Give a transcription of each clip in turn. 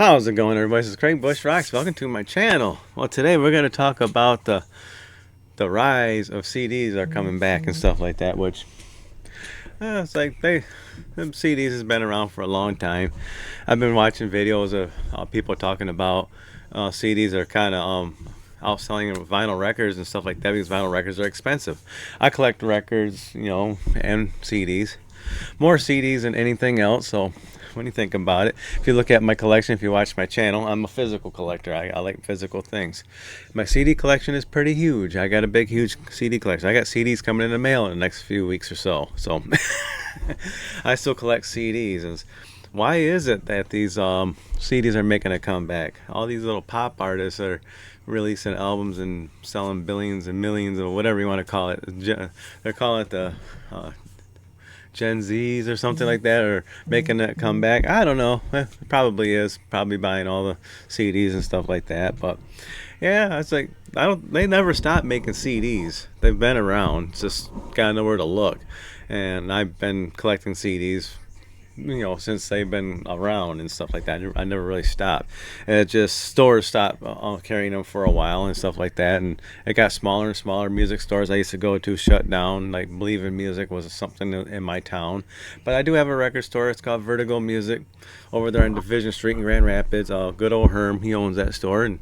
How's it going, everybody? This is Craig Bush Rocks. Welcome to my channel. Well, today we're going to talk about the rise of CDs are coming back and stuff like that. Which it's like them CDs has been around for a long time. I've been watching videos of people talking about CDs are kind of outselling vinyl records and stuff like that because vinyl records are expensive. I collect records, and CDs, more CDs than anything else. So when you think about it, if you look at my collection, if you watch my channel, I'm a physical collector. I like physical things. My CD collection is pretty huge. I got a big, huge CD collection. I got CDs coming in the mail in the next few weeks or so. So I still collect CDs. And why is it that these CDs are making a comeback? All these little pop artists are releasing albums and selling billions and millions or whatever you want to call it. They're calling it the Gen Zs or something like that, or making that comeback. I don't know. It probably is. Probably buying all the CDs and stuff like that. But yeah, it's like They never stopped making CDs. They've been around. It's just gotta know where to look. And I've been collecting CDs, since they've been around and stuff like that. I never really stopped. And it just stores stopped carrying them for a while and stuff like that. And it got smaller and smaller. Music stores I used to go to shut down. Like Believe in Music was something in my town. But I do have a record store. It's called Vertigo Music over there on Division Street in Grand Rapids. Good old Herm, he owns that store. And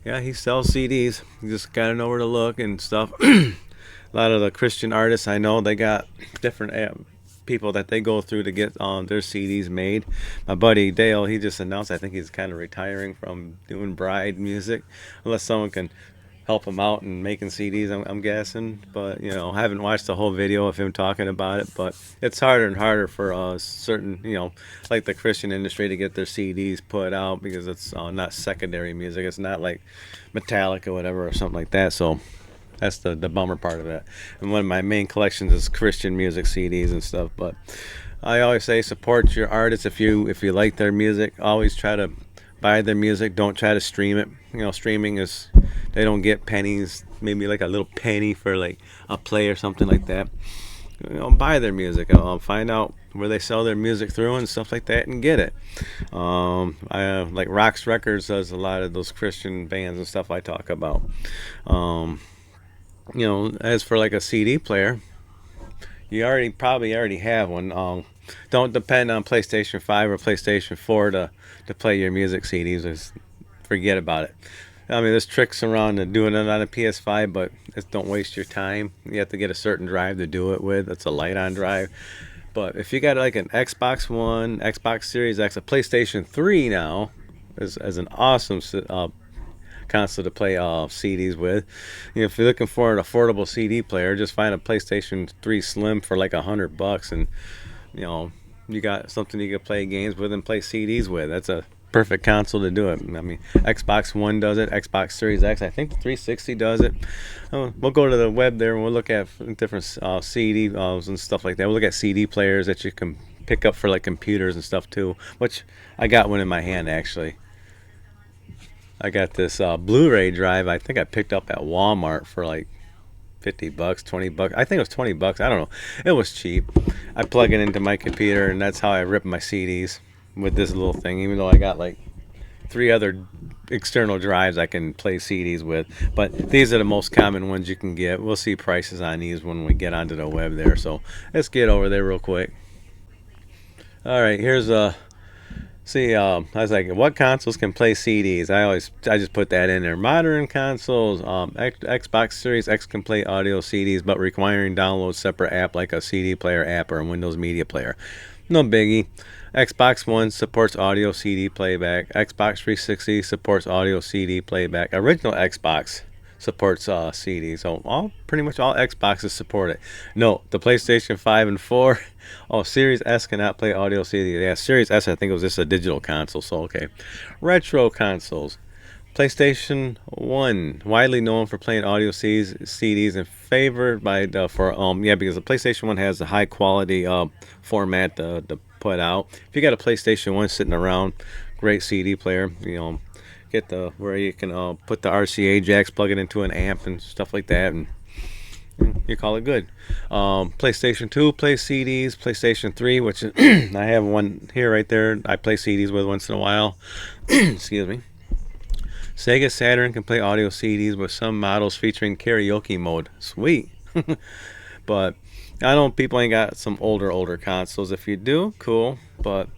yeah, he sells CDs. You just gotta know where to look and stuff. A lot of the Christian artists I know, they got different people that they go through to get their CDs made. My buddy Dale, he just announced I think he's kind of retiring from doing bride music, unless someone can help him out in making CDs. I'm guessing, but I haven't watched the whole video of him talking about it. But it's harder and harder for certain, like the Christian industry, to get their CDs put out because it's not secondary music. It's not like Metallica or whatever or something like that. So that's the bummer part of it. And one of my main collections is Christian music CDs and stuff. But I always say support your artists. If you like their music, always try to buy their music. Don't try to stream it. Streaming is, they don't get pennies, maybe like a little penny for like a play or something like that. Buy their music. Find out where they sell their music through and stuff like that, and get it. I like Rocks Records does a lot of those Christian bands and stuff I talk about. As for like a CD player, you probably already have one. Don't depend on PlayStation 5 or PlayStation 4 to play your music CDs. Just forget about it. I mean, there's tricks around to doing it on a PS5, but just don't waste your time. You have to get a certain drive to do it with. It's a light-on drive. But if you got like an Xbox One, Xbox Series X, a PlayStation 3 now, is an awesome console to play CDs with. If you're looking for an affordable CD player, just find a PlayStation 3 Slim for like $100, and you got something you can play games with and play CDs with. That's a perfect console to do it. I mean, Xbox One does it, Xbox Series X, I think the 360 does it. We'll go to the web there and we'll look at different CDs and stuff like that. We'll look at CD players that you can pick up for like computers and stuff too, which I got one in my hand actually. I got this Blu-ray drive. I think I picked up at Walmart for like $50, $20. I think it was $20. I don't know. It was cheap. I plug it into my computer, and that's how I rip my CDs with this little thing. Even though I got like 3 other external drives I can play CDs with, but these are the most common ones you can get. We'll see prices on these when we get onto the web there. So let's get over there real quick. All right, here's See, I was like, what consoles can play CDs? I just put that in there. Modern consoles, Xbox Series X can play audio CDs, but requiring download separate app like a CD player app or a Windows Media Player. No biggie. Xbox One supports audio CD playback. Xbox 360 supports audio CD playback. Original Xbox supports CDs. So pretty much all Xboxes support it. No, the PlayStation 5 and 4. Series S cannot play audio CD. Yeah, Series S I think it was just a digital console. So okay. Retro consoles. PlayStation 1, widely known for playing audio CDs and favored by because the PlayStation 1 has a high quality format to put out. If you got a PlayStation 1 sitting around, great CD player. Get where you can put the RCA jacks, plug it into an amp and stuff like that, and you call it good. PlayStation 2 plays CDs. PlayStation 3, which is I have one here right there. I play CDs with once in a while. Excuse me. Sega Saturn can play audio CDs with some models featuring karaoke mode. Sweet. But I know people ain't got some older consoles. If you do, cool. But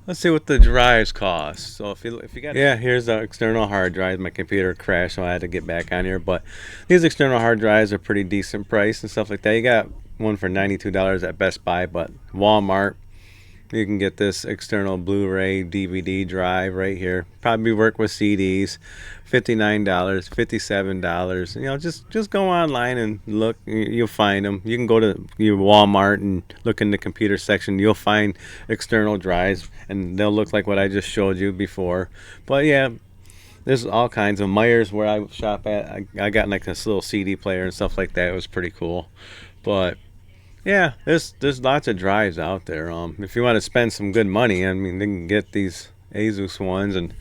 let's see what the drives cost. So if you got, yeah, here's the external hard drive. My computer crashed, so I had to get back on here. But these external hard drives are pretty decent price and stuff like that. You got one for $92 at Best Buy, but Walmart, you can get this external Blu-ray DVD drive right here. Probably work with CDs. $59, $57. Just go online and look. You'll find them. You can go to your Walmart and look in the computer section. You'll find external drives, and they'll look like what I just showed you before. But yeah, there's all kinds of Myers where I shop at. I got like this little CD player and stuff like that. It was pretty cool. But yeah, there's lots of drives out there. If you want to spend some good money, I mean, they can get these Asus ones, and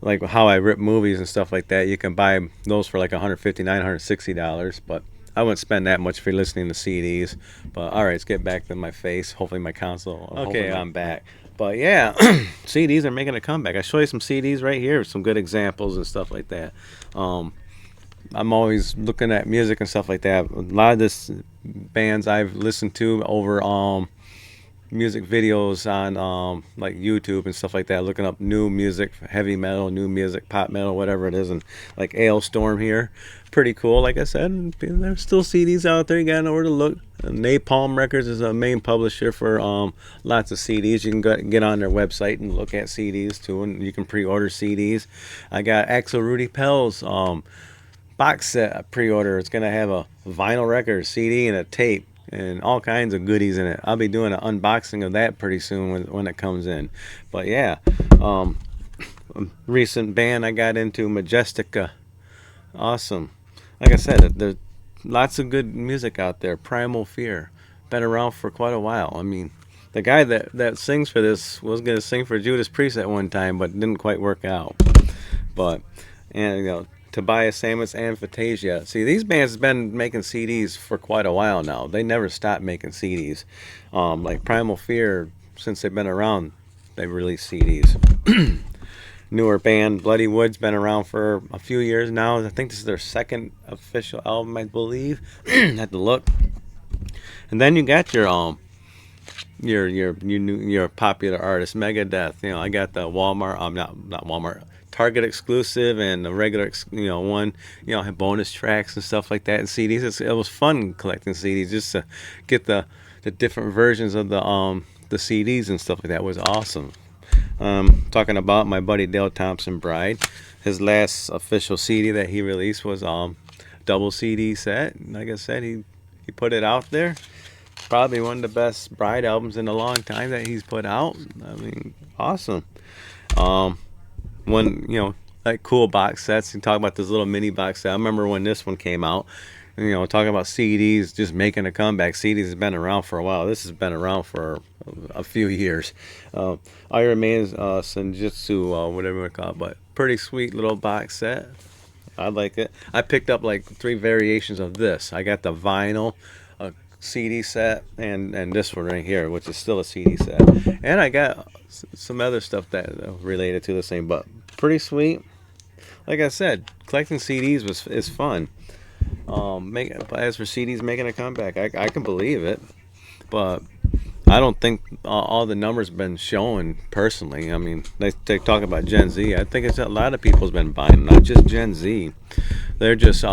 like how I rip movies and stuff like that. You can buy those for like $159, $160, but I wouldn't spend that much for listening to CDs. But all right, let's get back to my face. Hopefully my console. Okay, I'm back. But yeah, CDs are making a comeback. I show you some CDs right here, some good examples and stuff like that. I'm always looking at music and stuff like that. A lot of this bands I've listened to over music videos on like YouTube and stuff like that, looking up new music, heavy metal, new music, pop metal, whatever it is, and like Ailstorm here, pretty cool. Like I said, there's still CDs out there. You gotta know where to look. Napalm Records is a main publisher for lots of CDs. You can get on their website and look at CDs too, and you can pre-order CDs. I got Axel Rudy Pell's box set pre-order. It's gonna have a vinyl record, CD, and a tape, and all kinds of goodies in it. I'll be doing an unboxing of that pretty soon when it comes in. But yeah, recent band I got into, Majestica. Awesome. Like I said, there's lots of good music out there. Primal Fear, been around for quite a while. I mean, the guy that sings for this was gonna sing for Judas Priest at one time, but didn't quite work out. But and Tobias Sammis and Fantasia. See, these bands have been making CDs for quite a while now. They never stopped making CDs. Like Primal Fear, since they've been around, they released CDs. Newer band, Bloody Wood's been around for a few years now. I think this is their second official album, I believe. Had to look. And then you got your popular artist, Megadeth. I got the Walmart. Not Walmart. Target exclusive and the regular one, have bonus tracks and stuff like that and CDs. It was fun collecting CDs just to get the different versions of the CDs and stuff like that. It was awesome. Talking about my buddy Dale Thompson Bride, his last official CD that he released was double CD set. Like I said, he put it out there. Probably one of the best Bride albums in a long time that he's put out. I mean, awesome. One, like cool box sets. You talk about this little mini box set. I remember when this one came out. Talking about CDs just making a comeback. CDs has been around for a while. This has been around for a few years. Iron Man's Senjutsu, whatever you want to call it, but pretty sweet little box set. I like it. I picked up like 3 variations of this. I got the vinyl, a CD set, and this one right here, which is still a CD set. And I got some other stuff that related to the same, but pretty sweet. Like I said, collecting CDs is fun. As for CDs making a comeback, I can believe it, but I don't think all the numbers been showing personally. I mean, they talk about Gen Z. I think it's a lot of people's been buying, not just Gen Z. They're just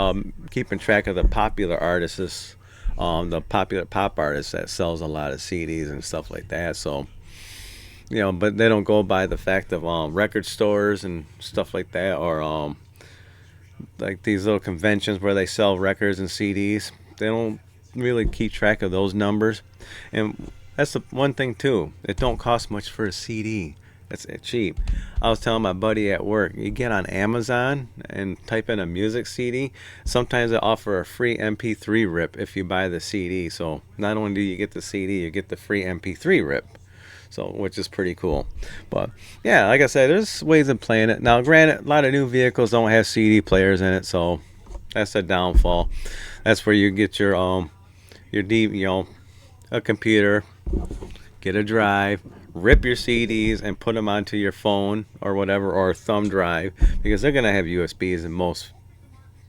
keeping track of the popular artists, the popular pop artists that sells a lot of CDs and stuff like that. So, but they don't go by the fact of record stores and stuff like that, or like these little conventions where they sell records and CDs. They don't really keep track of those numbers. And that's the one thing too. It don't cost much for a CD. It's cheap. I was telling my buddy at work, you get on Amazon and type in a music CD. Sometimes they offer a free MP3 rip if you buy the CD. So not only do you get the CD, you get the free MP3 rip. So, which is pretty cool. But yeah, like I said, there's ways of playing it. Now, granted, a lot of new vehicles don't have CD players in it, so That's a downfall. That's where you get your a computer, get a drive, rip your CDs and put them onto your phone or whatever, or a thumb drive, because they're gonna have USBs in most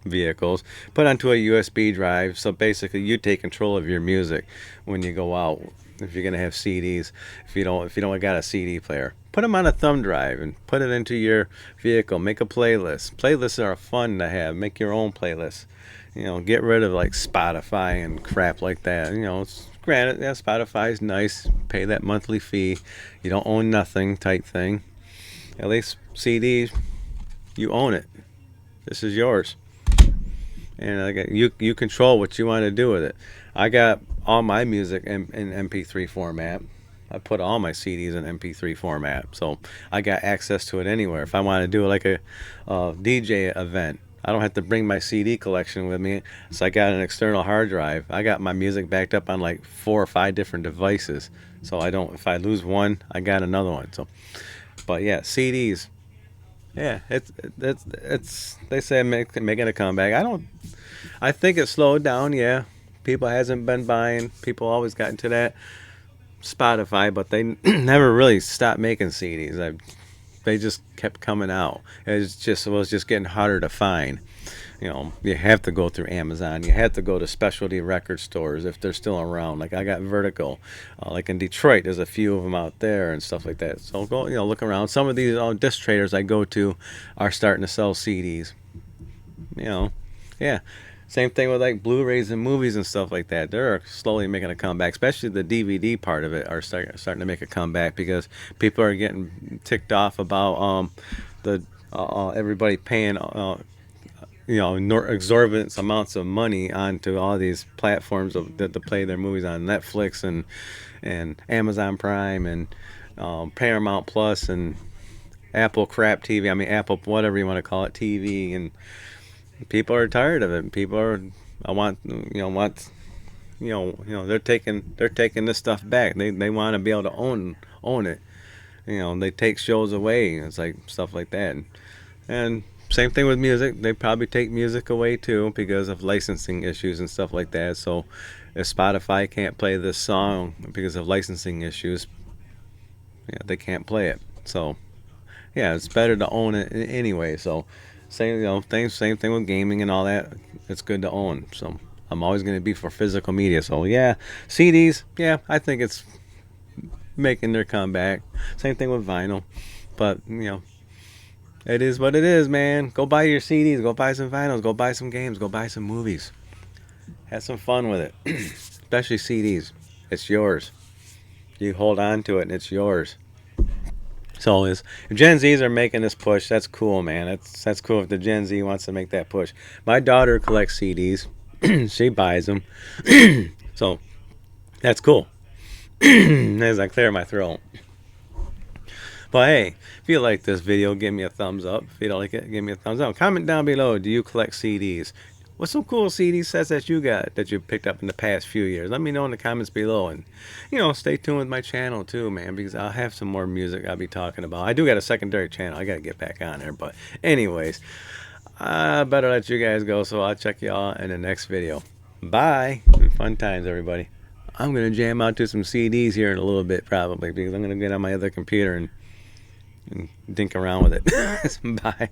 vehicles. Put onto a USB drive, so basically you take control of your music when you go out. If you're gonna have CDs, if you don't got a CD player, put them on a thumb drive and put it into your vehicle. Make a playlist. Playlists are fun to have. Make your own playlist. Get rid of like Spotify and crap like that. Granted, yeah, Spotify's nice. Pay that monthly fee. You don't own nothing type thing. At least CDs, you own it. This is yours, and you control what you want to do with it. I got all my music in MP3 format. I put all my CDs in MP3 format, so I got access to it anywhere. If I want to do like a DJ event, I don't have to bring my CD collection with me. So I got an external hard drive. I got my music backed up on like 4 or 5 different devices. So I don't. If I lose one, I got another one. So, but yeah, CDs. Yeah, it's. They say making a comeback. I don't. I think it slowed down. Yeah, people hasn't been buying. People always got into that Spotify, but they never really stopped making CDs. They just kept coming out. It was just getting harder to find. You have to go through Amazon. You have to go to specialty record stores if they're still around. Like I got Vertigo, like in Detroit, there's a few of them out there and stuff like that. So go, look around. Some of these disc traders I go to are starting to sell CDs. Yeah. Same thing with like Blu-rays and movies and stuff like that. They're slowly making a comeback, especially the DVD part of it are starting to make a comeback, because people are getting ticked off about the everybody paying exorbitant amounts of money onto all these platforms that to play their movies on, Netflix and Amazon Prime and Paramount Plus and Apple crap TV. I mean Apple, whatever you want to call it, TV. And people are tired of it. People are, I want, they're taking this stuff back. They want to be able to own it. They take shows away. It's like stuff like that. And same thing with music. They probably take music away too because of licensing issues and stuff like that. So if Spotify can't play this song because of licensing issues, they can't play it. So yeah, it's better to own it anyway. So same thing with gaming and all that. It's good to own. So I'm always going to be for physical media. So yeah, CDs. Yeah, I think it's making their comeback. Same thing with vinyl. But it is what it is, man. Go buy your CDs. Go buy some vinyls. Go buy some games. Go buy some movies. Have some fun with it. Especially CDs. It's yours. You hold on to it and it's yours. So if Gen Zs are making this push, that's cool, man. That's cool if the Gen Z wants to make that push. My daughter collects CDs. She buys them. So that's cool. As I clear my throat. But hey, if you like this video, give me a thumbs up. If you don't like it, give me a thumbs up. Comment down below, do you collect CDs? What's some cool CD sets that you got that you picked up in the past few years? Let me know in the comments below. And, stay tuned with my channel too, man, because I'll have some more music I'll be talking about. I do got a secondary channel. I got to get back on there. But anyways, I better let you guys go, so I'll check y'all in the next video. Bye. Fun times, everybody. I'm going to jam out to some CDs here in a little bit, probably, because I'm going to get on my other computer and dink around with it. Bye.